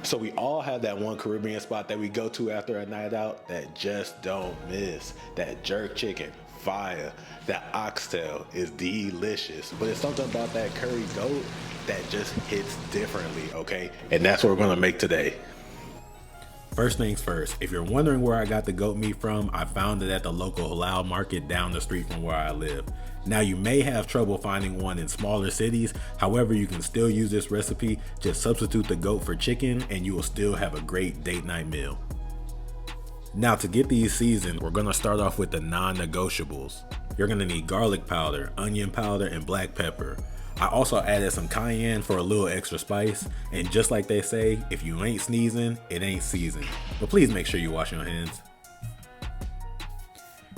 So we all have that one Caribbean spot that we go to after a night out that just don't miss. That jerk chicken, fire. That oxtail is delicious. But it's something about that curry goat that just hits differently, okay? And that's what we're gonna make today. First things first, if you're wondering where I got the goat meat from, I found it at the local halal market down the street from where I live. Now you may have trouble finding one in smaller cities, however you can still use this recipe, just substitute the goat for chicken and you will still have a great date night meal. Now to get these seasoned, we're gonna start off with the non-negotiables. You're gonna need garlic powder, onion powder, and black pepper. I also added some cayenne for a little extra spice, and just like they say, if you ain't sneezing, it ain't seasoned. But please make sure you wash your hands.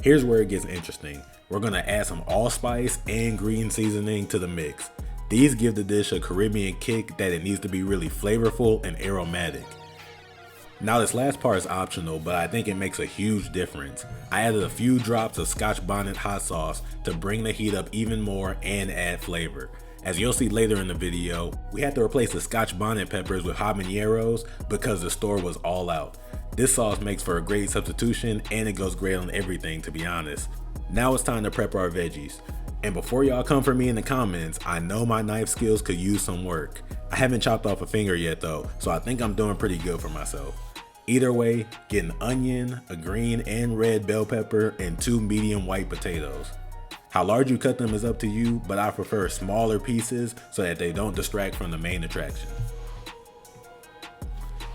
Here's where it gets interesting. We're gonna add some allspice and green seasoning to the mix. These give the dish a Caribbean kick that it needs to be really flavorful and aromatic. Now this last part is optional, but I think it makes a huge difference. I added a few drops of Scotch Bonnet hot sauce to bring the heat up even more and add flavor. As you'll see later in the video, we had to replace the Scotch Bonnet peppers with habaneros because the store was all out. This sauce makes for a great substitution and it goes great on everything, to be honest. Now it's time to prep our veggies. And before y'all come for me in the comments, I know my knife skills could use some work. I haven't chopped off a finger yet though, so I think I'm doing pretty good for myself. Either way, get an onion, a green and red bell pepper, and 2 medium white potatoes. How large you cut them is up to you, but I prefer smaller pieces so that they don't distract from the main attraction.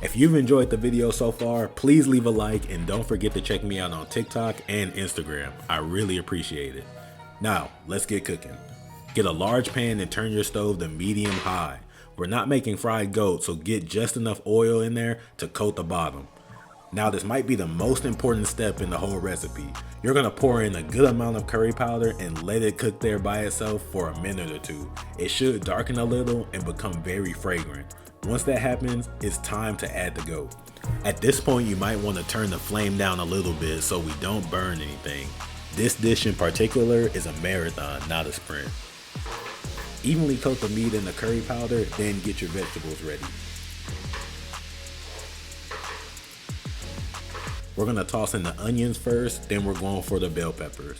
If you've enjoyed the video so far, please leave a like and don't forget to check me out on TikTok and Instagram. I really appreciate it. Now, let's get cooking. Get a large pan and turn your stove to medium high. We're not making fried goat, so get just enough oil in there to coat the bottom. Now this might be the most important step in the whole recipe. You're gonna pour in a good amount of curry powder and let it cook there by itself for a minute or two. It should darken a little and become very fragrant. Once that happens, it's time to add the goat. At this point, you might want to turn the flame down a little bit so we don't burn anything. This dish in particular is a marathon, not a sprint. Evenly coat the meat in the curry powder, then get your vegetables ready. We're gonna toss in the onions first, then we're going for the bell peppers.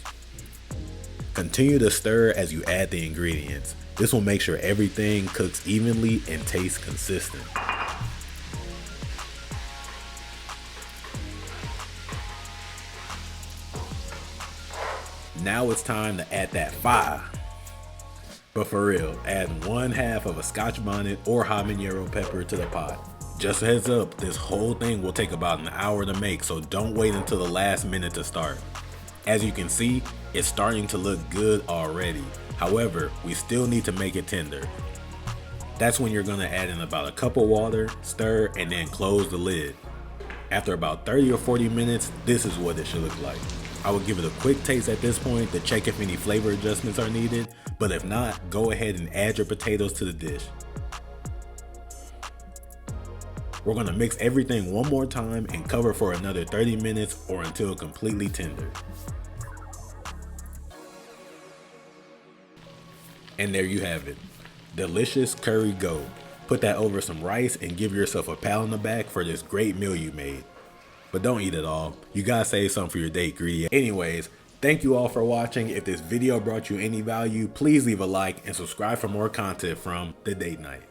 Continue to stir as you add the ingredients. This will make sure everything cooks evenly and tastes consistent. Now it's time to add that fire. But for real, add 1/2 of a Scotch Bonnet or habanero pepper to the pot. Just a heads up, this whole thing will take about an hour to make, so don't wait until the last minute to start. As you can see, it's starting to look good already. However, we still need to make it tender. That's when you're gonna add in about a cup of water, stir, and then close the lid. After about 30 or 40 minutes, this is what it should look like. I will give it a quick taste at this point to check if any flavor adjustments are needed, but if not, go ahead and add your potatoes to the dish. We're gonna mix everything one more time and cover for another 30 minutes or until completely tender. And there you have it, delicious curry goat. Put that over some rice and give yourself a pat on the back for this great meal you made. But don't eat it all, you gotta save some for your date greedy. Anyways, thank you all for watching. If this video brought you any value, please leave a like and subscribe for more content from The Date Night.